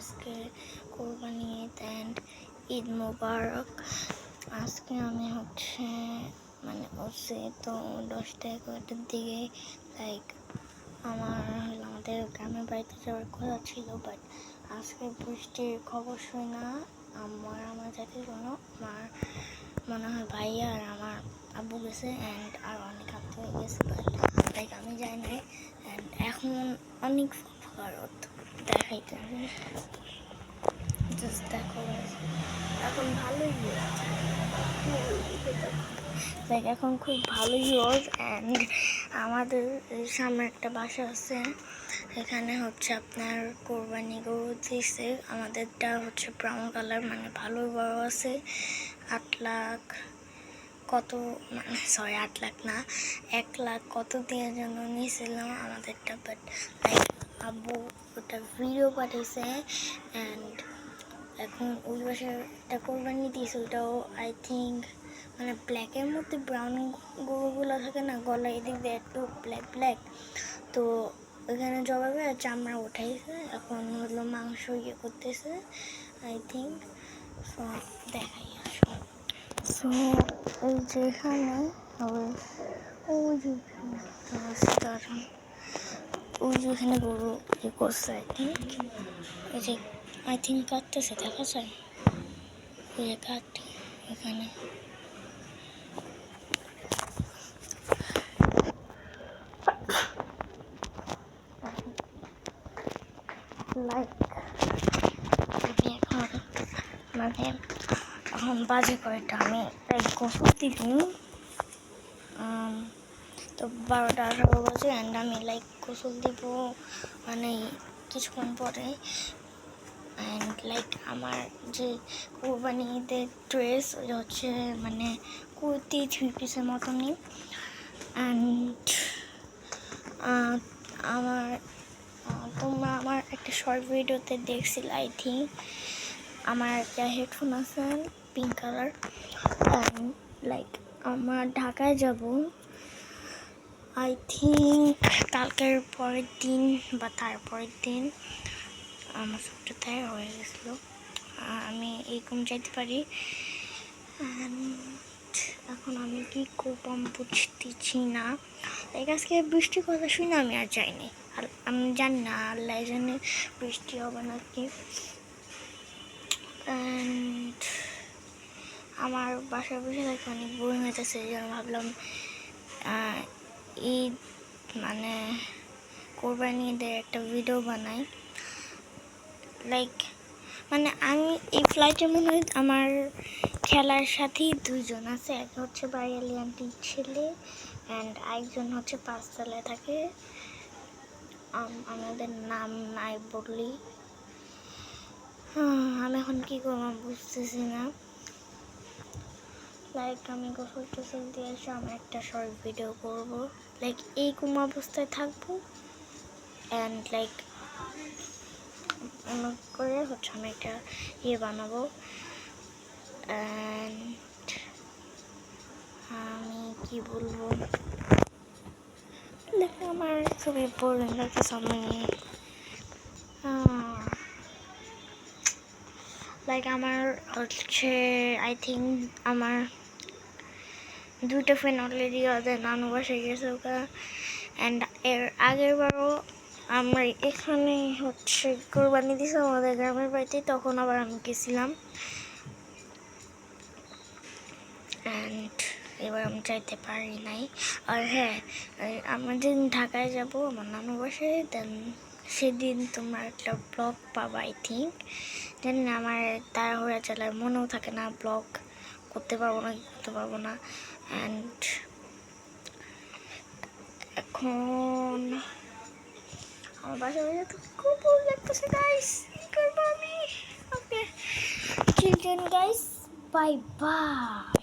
আজকে কোরবানি ঈদ অ্যান্ড ঈদ মোবারক। আজকে আমি হচ্ছে তো 10টা-11টার দিকে আমাদের গ্রামের বাড়িতে যাওয়ার কথা ছিল, বাট আজকে বৃষ্টির খবর শুই না আমার জাতির জন্য আমার মনে হয় ভাইয়া আর আমার আব্বু গেছে অ্যান্ড আর অনেক আত্মীয় গেছে, বাট আমি যাই নাই। অ্যান্ড এখন অনেক ভারত দেখাইতে জাস্ট দেখো, এখন ভালোই এখন খুব ভালোই রোদ। অ্যান্ড আমাদের সামনে একটা বাসা আছে, এখানে আপনার কোরবানি গরু দিয়েছে। আমাদেরটা ব্রাউন কালার, ভালোই বড় আছে। 8 লাখ কত, 8 লাখ না, 1 লাখ কত দিয়ে যেন নিয়েছিলাম আমাদেরটা, বাট আব্বু ওটা ভিডিও পাঠিয়েছে। অ্যান্ড এখন ওই বাসায় একটা কোরবানি দিয়েছে, ওটাও আই থিঙ্ক ব্ল্যাকের মধ্যে ব্রাউন গরুগুলো থাকে না, গলা এদিক দিয়ে একটু ব্ল্যাক ব্ল্যাক, তো ওইখানে জবাবে চামড়া উঠাইছে, এখন মাংস করতেছে আই থিঙ্ক। সো দেখাই আসো। সো এই যেখানে যেখানে গরু করছে আই থিঙ্ক কাটতেছে, দেখা যায় ওই যে কাট এখানে। এখন বাজে কয়টা, আমি গোসল দিই তো 12টা-18 বাজে। অ্যান্ড আমি গোসল দিব কিছুক্ষণ পরে। অ্যান্ড আমার যে কোরবানি ঈদের ড্রেস হচ্ছে কুর্তি 3 পিসের মতনই। অ্যান্ড তোমরা আমার একটা শর্ট ভিডিওতে দেখছিল আই থিঙ্ক। আমার একটা হেডফোন আছে পিঙ্ক কালার। অ্যান্ড আমার ঢাকায় যাব আই থিঙ্ক কালকের পরের দিন বা তারপরের দিন। আমার সপ্তাহে হয়ে গেছিলো, আমি এইরকম যেতে পারি। এখন আমি কি করবো আমি বুঝতেছি না। আজকে বৃষ্টির কথা শুনে আমি আর যাইনি, আর আমি জানি না আল্লাহ জানে বৃষ্টি হবে নাকি। অ্যান্ড আমার বাসায় বসে থাকে অনেক বোরিং হইতেছে, এই জন্য ভাবলাম ঈদ কোরবানি ঈদের একটা ভিডিও বানাই। আমি এই ফ্লাইটে মনে হয় আমার খেলার সাথেই 2 জন আছে, এক বাড়িয়ালি আন্টির ছেলে অ্যান্ড একজন 5 তলায় থাকে। আমাদের নাম নাই বললি। আমি এখন কি করবো বুঝতেছি না। আমি গোসল টোসল দিয়ে এসে আমি একটা শর্ট ভিডিও করবো, এই কোন অবস্থায় থাকবো। অ্যান্ড করে আমি একটা বানাবো। অ্যান্ড আমি কি বলবো, আমার খুবই বোরিং লাগতেছে। আমি আমার আই থিঙ্ক আমার 2টা ফ্রেন্ড অলরেডি ওদের নানু বাসায় গেছে ওটা। অ্যান্ড এর আগের বারও আমরা এখানে কোরবানি দিয়েছে আমাদের গ্রামের বাড়িতে, তখন আবার আমি গেছিলাম। অ্যান্ড এবার আমি চাইতে পারি নাই। আর হ্যাঁ, আমরা যেদিন ঢাকায় যাব আমার নানু বাসায়, দেন সেদিন তোমার একটা ব্লগ পাবা আই থিঙ্ক। জানি না, আমার তাড়াহুড়া চালার মনেও থাকে না, ব্লগ করতে পারবো না। অ্যান্ড এখন আমার বাসায় তো খুব বোর লাগতেছে গাইস, কি করবো আমি। ওকে চিলড্রেন গাইস, বাই বাই।